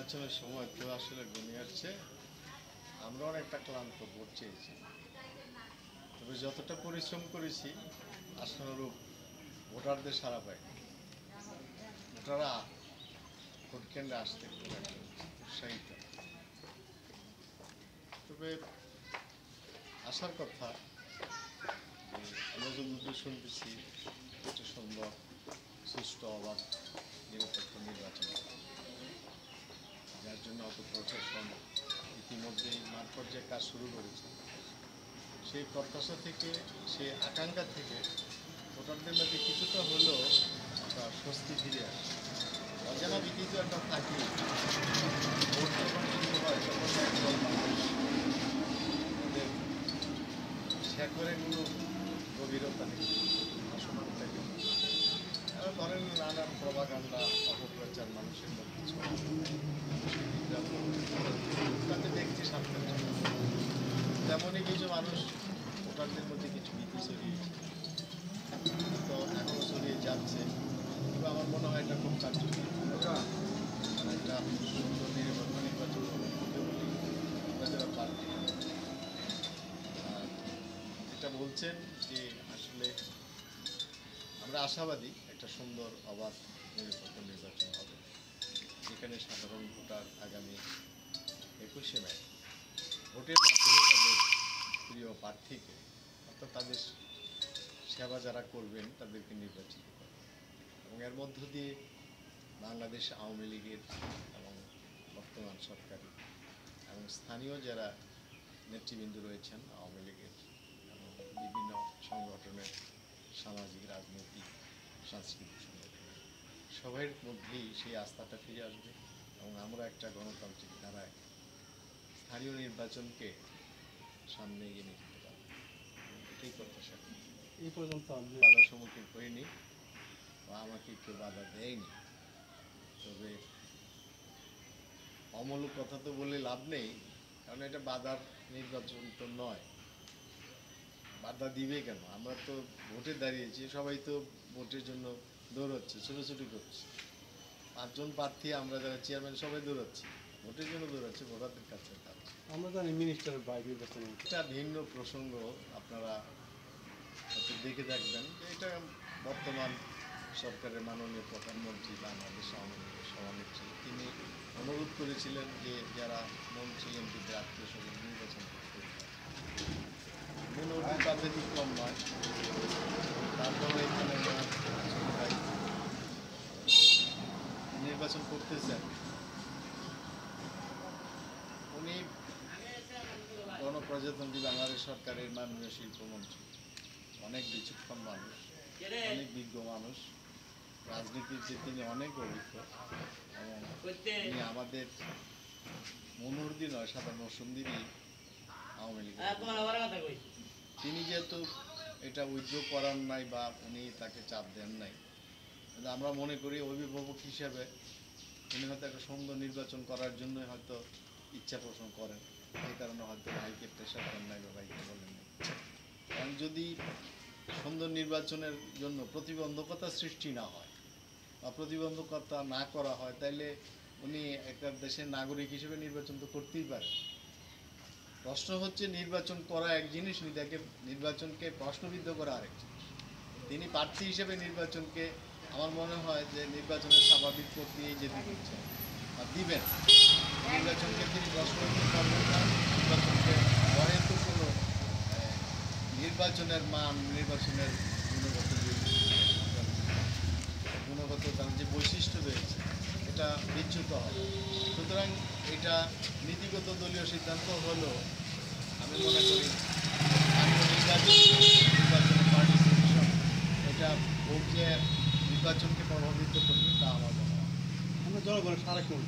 নির্বাচনের সময় তো আসলে ঘনিয়ে আসছে। আমরা অনেকটা ক্লান্ত বোধ চেয়েছি, তবে যতটা পরিশ্রম করেছি আশানুরূপ ভোটারদের সাড়া পাই। ভোটাররা ভোট কেন্দ্রে আসতে খুব একটা উৎসাহিত। তবে আসার কথা, আমরা যতদূর শুনতেছি একটা সুন্দর সুষ্ঠু অবাধ নিরপেক্ষ নির্বাচন, যার জন্য অত প্রশাসন ইতিমধ্যেই মাঠ পর্যায়ে কাজ শুরু করেছে। সেই প্রত্যাশা থেকে, সেই আকাঙ্ক্ষা থেকে ভোটারদের মধ্যে কিছুটা হলেও একটা স্বস্তি ফিরে আসে। অজানা ভীতি তো একটা থাকি। ভোট যখন শুরু হয় তখন একদল মানুষ ওদের শেখরে কোনো গভীরতা নেই, ভাসমান থাকে। ধরেন নানান প্রভাকাণ্ডা অপপ্রচার মানুষের মধ্যে তাতে দেখছি সামনে। তেমনই কিছু মানুষ ভোটারদের মধ্যে কিছু ভীতি ছড়িয়েছে, তো এখনও ছড়িয়ে যাচ্ছে। তবে আমার মনে হয় এটা খুব কার্যকরী, একটা সুন্দর নিরপেক্ষ নির্বাচন হবে বলে আমরা যারা প্রার্থী। আর এটা বলছেন যে আসলে আমরা আশাবাদী একটা সুন্দর অবাধ নিরপেক্ষ নির্বাচন হবে, যেখানে সাধারণ ভোটার আগামী 21শে মে ভোটের মাধ্যমে তাদের প্রিয় প্রার্থীকে, অর্থাৎ তাদের সেবা যারা করবেন তাদেরকে নির্বাচিত করে। এবং এর মধ্য দিয়ে বাংলাদেশ আওয়ামী লীগের এবং বর্তমান সরকারি এবং স্থানীয় যারা নেতৃবৃন্দ রয়েছেন আওয়ামী লীগের এবং বিভিন্ন সংগঠনের, সামাজিক, রাজনৈতিক, সাংস্কৃতিক সংগঠনের সবার মধ্যেই সেই আস্থাটা ফিরে আসবে এবং আমরা একটা গণতান্ত্রিক ধারায় স্থানীয় নির্বাচনকে সামনে এগিয়ে নিয়ে যেতে পারব। এটাই প্রত্যাশা করি। এই পর্যন্ত আমি বাধার সম্মুখীন করিনি বা আমাকে কেউ বাধা দেয়নি। তবে অমূলক কথা তো বলে লাভ নেই, কারণ এটা বাধার নির্বাচন তো নয়। বাধা দিবে কেন? আমরা তো ভোটে দাঁড়িয়েছি, সবাই তো ভোটের জন্য দৌড়াচ্ছে, ছোটাছুটি করছে। 5 জন প্রার্থী আমরা যারা চেয়ারম্যান সবাই দৌড়াচ্ছি, ভোটের জন্য দৌড়াচ্ছি, ভোটারদের কাছে যাচ্ছে। আমরা জানি মিনিস্টারের বাইরে নির্বাচন এটা ভিন্ন প্রসঙ্গ, আপনারা হয়তো দেখে থাকবেন যে এটা বর্তমান সরকারের মাননীয় প্রধানমন্ত্রী বাংলাদেশ আওয়ামী লীগের সভানেত্রী, তিনি অনুরোধ করেছিলেন যে যারা মন্ত্রী এমপিদের আত্মীয় স্বজন নির্বাচন করতে অনুরোধ তাদের কম নয়। তারপরে এখানে নির্বাচন করতেছেন, উনি গণপ্রজাতন্ত্রী বাংলাদেশ সরকারের মাননীয় শিল্পমন্ত্রী, অনেক বিচক্ষণ মানুষ, অনেক বিজ্ঞ মানুষ, রাজনীতিতে তিনি অনেক অভিজ্ঞ এবং তিনি আমাদের মনোহরদি নয়, সাধারণ মৌসুমদিরই আওয়ামী লীগ। তিনি যেহেতু এটা উদ্যোগ করার নাই বা উনি তাকে চাপ দেন নাই, কিন্তু আমরা মনে করি অভিভাবক হিসেবে উনি হয়তো একটা সুন্দর নির্বাচন করার জন্য হয়তো ইচ্ছা পোষণ করেন, এই কারণে হয়তো ভাইকে প্রেশার দেন নাই বা ভাইকে বলেন নাই। কারণ যদি সুন্দর নির্বাচনের জন্য প্রতিবন্ধকতা সৃষ্টি না হয় বা প্রতিবন্ধকতা না করা হয়, তাইলে উনি একটা দেশের নাগরিক হিসেবে নির্বাচন তো করতেই পারে। প্রশ্ন হচ্ছে নির্বাচন করা এক জিনিস, নির্বাচনকে প্রশ্নবিদ্ধ করা আরেক জিনিস। তিনি প্রার্থী হিসেবে নির্বাচনকে, আমার মনে হয় যে নির্বাচনের স্বাভাবিক প্রক্রিয়ায় যেতে দিচ্ছেন বা দিবেন, নির্বাচনকে তিনি প্রশ্নবিদ্ধ করবেন না। নির্বাচনকে হয়তো কোনো নির্বাচনের মান, নির্বাচনের গুণগত তার যে বৈশিষ্ট্য রয়েছে এটা বিচ্যুত হবে। সুতরাং এটা নীতিগত দলীয় সিদ্ধান্ত হলো, আমি মনে করি নির্বাচনের পার্টিসিপেশন এটা ভোট যে নির্বাচনকে প্রভাবিত করবে তা আমার মনে হয়। আমরা জনগণের সারা কেমন